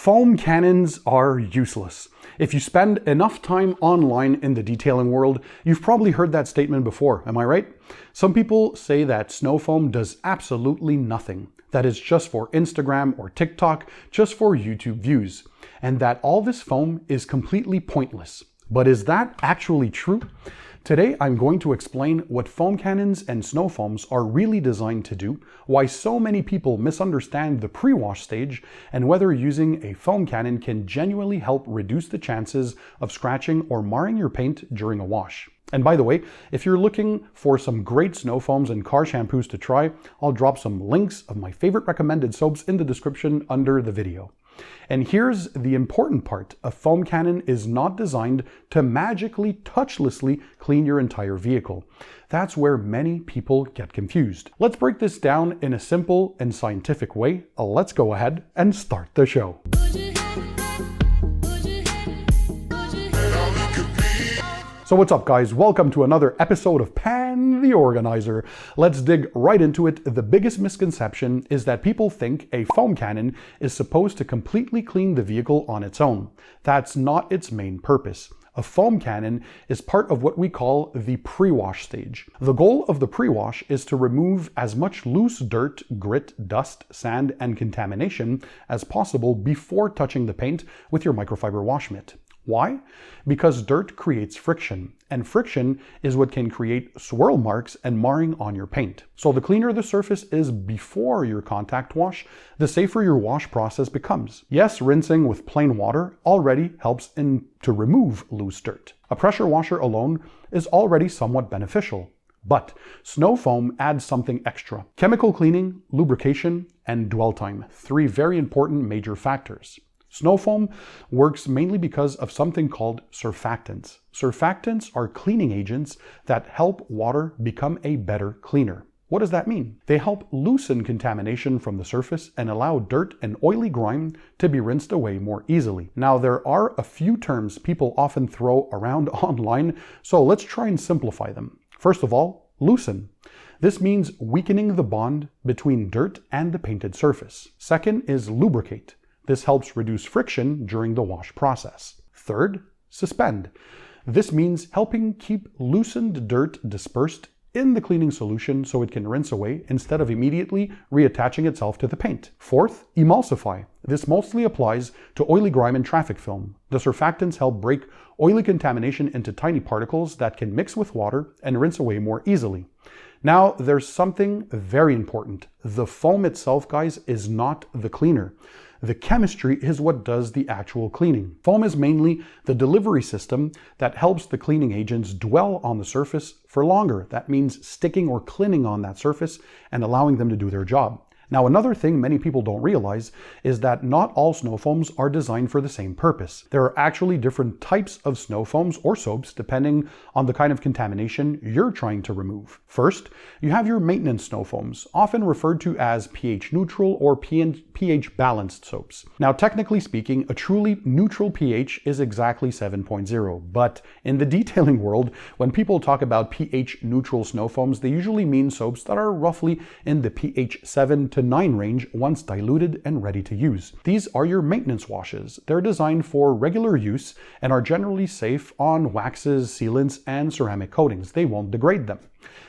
Foam cannons are useless. If you spend enough time online in the detailing world, you've probably heard that statement before, am I right? Some people say that snow foam does absolutely nothing, that it's just for Instagram or TikTok, just for YouTube views, and that all this foam is completely pointless. But is that actually true? Today, I'm going to explain what foam cannons and snow foams are really designed to do, why so many people misunderstand the pre-wash stage, and whether using a foam cannon can genuinely help reduce the chances of scratching or marring your paint during a wash. And by the way, if you're looking for some great snow foams and car shampoos to try, I'll drop some links of my favorite recommended soaps in the description under the video. And here's the important part. A foam cannon is not designed to magically, touchlessly clean your entire vehicle. That's where many people get confused. Let's break this down in a simple and scientific way. Let's go ahead and start the show. So what's up, guys? Welcome to another episode of Pan the Organizer. Let's dig right into it. The biggest misconception is that people think a foam cannon is supposed to completely clean the vehicle on its own. That's not its main purpose. A foam cannon is part of what we call the pre-wash stage. The goal of the pre-wash is to remove as much loose dirt, grit, dust, sand, and contamination as possible before touching the paint with your microfiber wash mitt. Why? Because dirt creates friction, and friction is what can create swirl marks and marring on your paint. So the cleaner the surface is before your contact wash, the safer your wash process becomes. Yes, rinsing with plain water already helps to remove loose dirt. A pressure washer alone is already somewhat beneficial. But snow foam adds something extra. Chemical cleaning, lubrication, and dwell time. 3 very important major factors. Snow foam works mainly because of something called surfactants. Surfactants are cleaning agents that help water become a better cleaner. What does that mean? They help loosen contamination from the surface and allow dirt and oily grime to be rinsed away more easily. Now, there are a few terms people often throw around online, so let's try and simplify them. First of all, loosen. This means weakening the bond between dirt and the painted surface. Second is lubricate. This helps reduce friction during the wash process. Third, suspend. This means helping keep loosened dirt dispersed in the cleaning solution so it can rinse away instead of immediately reattaching itself to the paint. Fourth, emulsify. This mostly applies to oily grime and traffic film. The surfactants help break oily contamination into tiny particles that can mix with water and rinse away more easily. Now, there's something very important. The foam itself, guys, is not the cleaner. The chemistry is what does the actual cleaning. Foam is mainly the delivery system that helps the cleaning agents dwell on the surface for longer. That means sticking or clinging on that surface and allowing them to do their job. Now, another thing many people don't realize is that not all snow foams are designed for the same purpose. There are actually different types of snow foams or soaps depending on the kind of contamination you're trying to remove. First, you have your maintenance snow foams, often referred to as pH neutral or pH balanced soaps. Now, technically speaking, a truly neutral pH is exactly 7.0, but in the detailing world, when people talk about pH neutral snow foams, they usually mean soaps that are roughly in the pH 7 to 9 range once diluted and ready to use. These are your maintenance washes. They're designed for regular use and are generally safe on waxes, sealants, and ceramic coatings. They won't degrade them.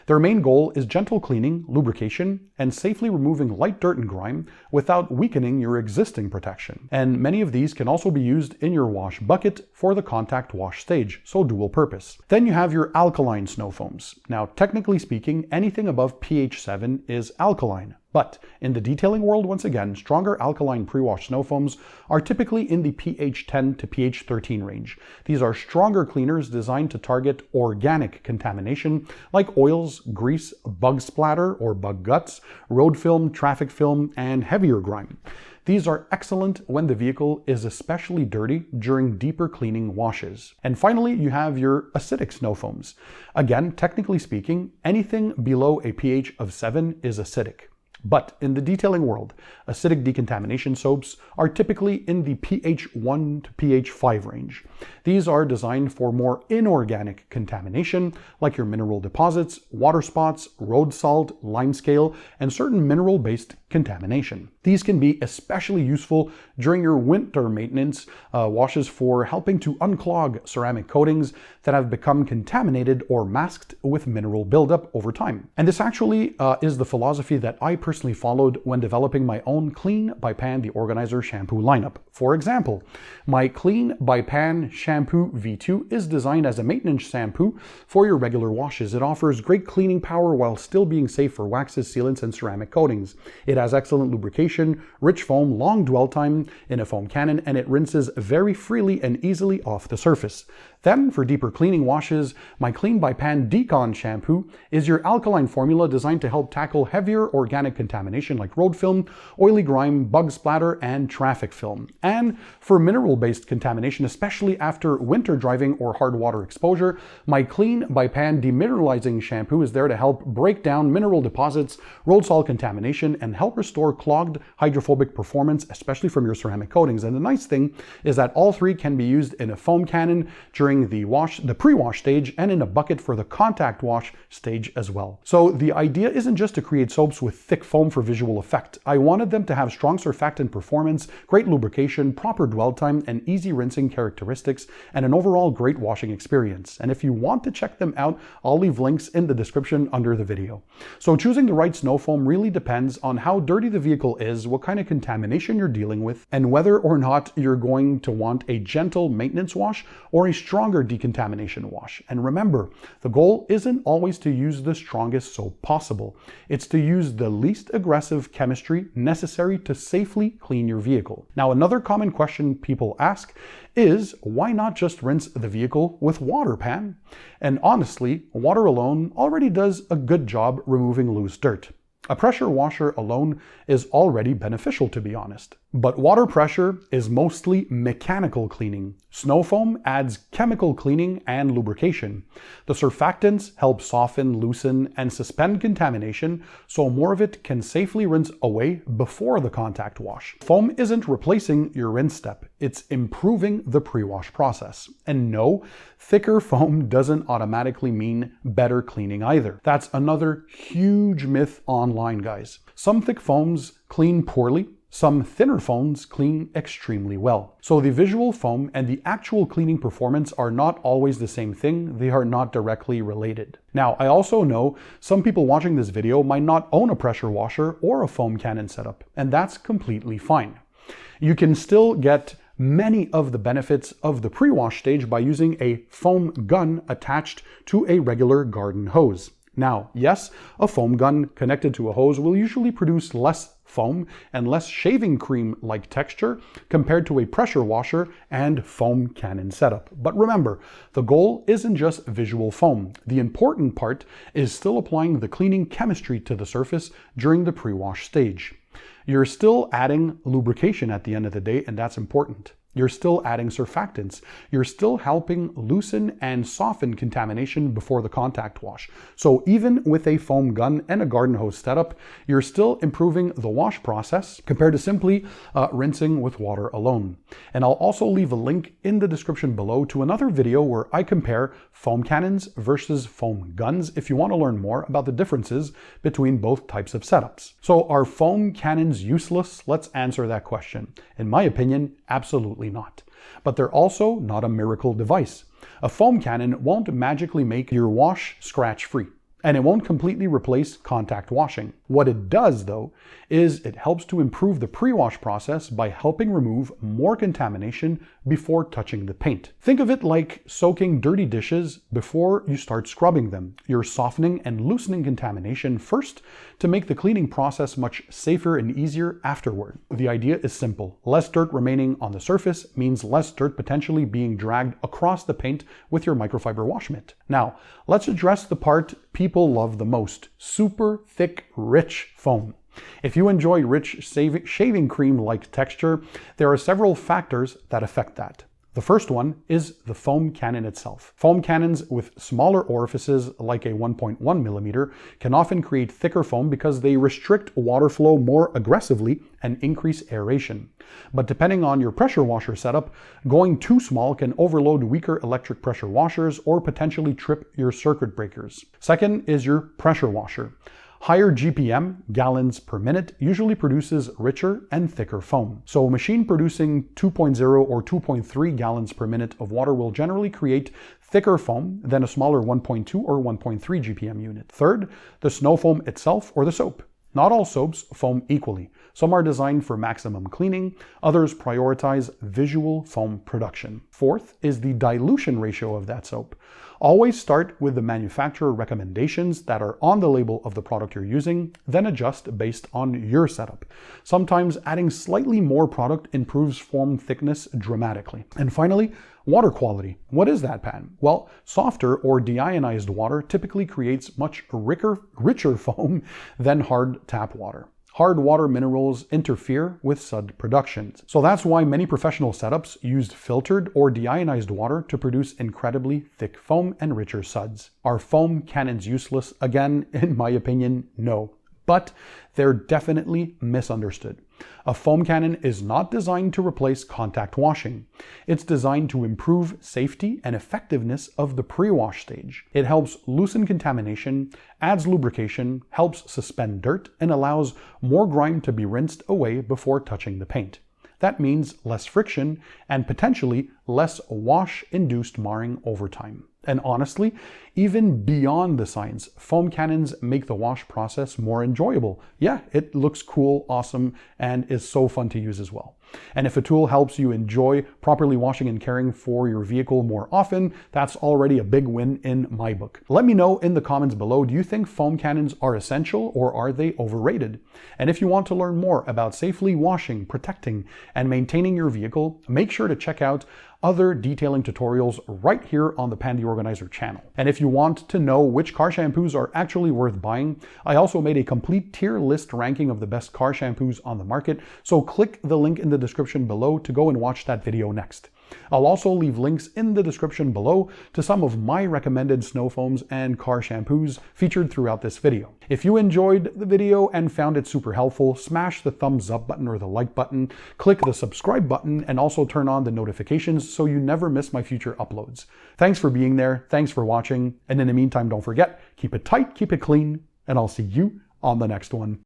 Their main goal is gentle cleaning, lubrication, and safely removing light dirt and grime without weakening your existing protection. And many of these can also be used in your wash bucket for the contact wash stage, so dual purpose. Then you have your alkaline snow foams. Now, technically speaking, anything above pH 7 is alkaline. But in the detailing world, once again, stronger alkaline pre-wash snow foams are typically in the pH 10 to pH 13 range. These are stronger cleaners designed to target organic contamination like oils, grease, bug splatter or bug guts, road film, traffic film, and heavier grime. These are excellent when the vehicle is especially dirty during deeper cleaning washes. And finally, you have your acidic snow foams. Again, technically speaking, anything below a pH of 7 is acidic. But in the detailing world, acidic decontamination soaps are typically in the pH 1 to pH 5 range. These are designed for more inorganic contamination, like your mineral deposits, water spots, road salt, limescale, and certain mineral-based contamination. These can be especially useful during your winter maintenance washes for helping to unclog ceramic coatings that have become contaminated or masked with mineral buildup over time. And this actually is the philosophy that I personally followed when developing my own Clean by Pan the Organizer shampoo lineup. For example, my Clean by Pan Shampoo V2 is designed as a maintenance shampoo for your regular washes. It offers great cleaning power while still being safe for waxes, sealants, and ceramic coatings. It has excellent lubrication, rich foam, long dwell time in a foam cannon, and it rinses very freely and easily off the surface. Then, for deeper cleaning washes, my Clean by Pan Decon shampoo is your alkaline formula designed to help tackle heavier organic contamination like road film, oily grime, bug splatter, and traffic film. And for mineral-based contamination, especially after winter driving or hard water exposure, my Clean by Pan Demineralizing shampoo is there to help break down mineral deposits, road salt contamination, and help restore clogged hydrophobic performance, especially from your ceramic coatings. And the nice thing is that all three can be used in a foam cannon during the pre-wash stage and in a bucket for the contact wash stage as well. So the idea isn't just to create soaps with thick foam for visual effect. I wanted them to have strong surfactant performance, great lubrication, proper dwell time, and easy rinsing characteristics, and an overall great washing experience. And if you want to check them out, I'll leave links in the description under the video. So choosing the right snow foam really depends on how dirty the vehicle is, what kind of contamination you're dealing with, and whether or not you're going to want a gentle maintenance wash or a stronger decontamination wash. And remember, the goal isn't always to use the strongest soap possible. It's to use the least aggressive chemistry necessary to safely clean your vehicle. Now, another common question people ask is, why not just rinse the vehicle with water, Pan? And honestly, water alone already does a good job removing loose dirt. A pressure washer alone is already beneficial, to be honest. But water pressure is mostly mechanical cleaning. Snow foam adds chemical cleaning and lubrication. The surfactants help soften, loosen, and suspend contamination, so more of it can safely rinse away before the contact wash. Foam isn't replacing your rinse step, it's improving the pre-wash process. And no, thicker foam doesn't automatically mean better cleaning either. That's another huge myth online, guys. Some thick foams clean poorly. Some thinner foams clean extremely well. So the visual foam and the actual cleaning performance are not always the same thing. They are not directly related. Now, I also know some people watching this video might not own a pressure washer or a foam cannon setup, and that's completely fine. You can still get many of the benefits of the pre-wash stage by using a foam gun attached to a regular garden hose. Now, yes, a foam gun connected to a hose will usually produce less foam and less shaving cream-like texture compared to a pressure washer and foam cannon setup. But remember, the goal isn't just visual foam. The important part is still applying the cleaning chemistry to the surface during the pre-wash stage. You're still adding lubrication at the end of the day, and that's important. You're still adding surfactants. You're still helping loosen and soften contamination before the contact wash. So even with a foam gun and a garden hose setup, you're still improving the wash process compared to simply rinsing with water alone. And I'll also leave a link in the description below to another video where I compare foam cannons versus foam guns if you want to learn more about the differences between both types of setups. So are foam cannons useless? Let's answer that question. In my opinion, absolutely not. But they're also not a miracle device. A foam cannon won't magically make your wash scratch-free, and it won't completely replace contact washing. What it does, though, is it helps to improve the pre-wash process by helping remove more contamination before touching the paint. Think of it like soaking dirty dishes before you start scrubbing them. You're softening and loosening contamination first to make the cleaning process much safer and easier afterward. The idea is simple. Less dirt remaining on the surface means less dirt potentially being dragged across the paint with your microfiber wash mitt. Now, let's address the part people love the most: super thick, rich foam. If you enjoy rich shaving cream-like texture, there are several factors that affect that. The first one is the foam cannon itself. Foam cannons with smaller orifices like a 1.1 millimeter can often create thicker foam because they restrict water flow more aggressively and increase aeration. But depending on your pressure washer setup, going too small can overload weaker electric pressure washers or potentially trip your circuit breakers. Second is your pressure washer. Higher GPM, gallons per minute, usually produces richer and thicker foam. So a machine producing 2.0 or 2.3 gallons per minute of water will generally create thicker foam than a smaller 1.2 or 1.3 GPM unit. Third, the snow foam itself or the soap. Not all soaps foam equally. Some are designed for maximum cleaning, others prioritize visual foam production. Fourth is the dilution ratio of that soap. Always start with the manufacturer recommendations that are on the label of the product you're using, then adjust based on your setup. Sometimes adding slightly more product improves foam thickness dramatically. And finally, water quality. What is that, Pan? Well, softer or deionized water typically creates much richer foam than hard tap water. Hard water minerals interfere with sud production. So that's why many professional setups used filtered or deionized water to produce incredibly thick foam and richer suds. Are foam cannons useless? Again, in my opinion, no. But they're definitely misunderstood. A foam cannon is not designed to replace contact washing. It's designed to improve safety and effectiveness of the pre-wash stage. It helps loosen contamination, adds lubrication, helps suspend dirt, and allows more grime to be rinsed away before touching the paint. That means less friction and potentially less wash-induced marring over time. And honestly, even beyond the science, foam cannons make the wash process more enjoyable. Yeah, it looks cool, awesome, and is so fun to use as well. And if a tool helps you enjoy properly washing and caring for your vehicle more often, that's already a big win in my book. Let me know in the comments below, do you think foam cannons are essential or are they overrated? And if you want to learn more about safely washing, protecting, and maintaining your vehicle, make sure to check out other detailing tutorials right here on the Pan the Organizer channel. And if you want to know which car shampoos are actually worth buying, I also made a complete tier list ranking of the best car shampoos on the market, so click the link in the description below to go and watch that video next. I'll also leave links in the description below to some of my recommended snow foams and car shampoos featured throughout this video. If you enjoyed the video and found it super helpful, smash the thumbs up button or the like button, click the subscribe button, and also turn on the notifications so you never miss my future uploads. Thanks for being there, thanks for watching, and in the meantime, don't forget, keep it tight, keep it clean, and I'll see you on the next one.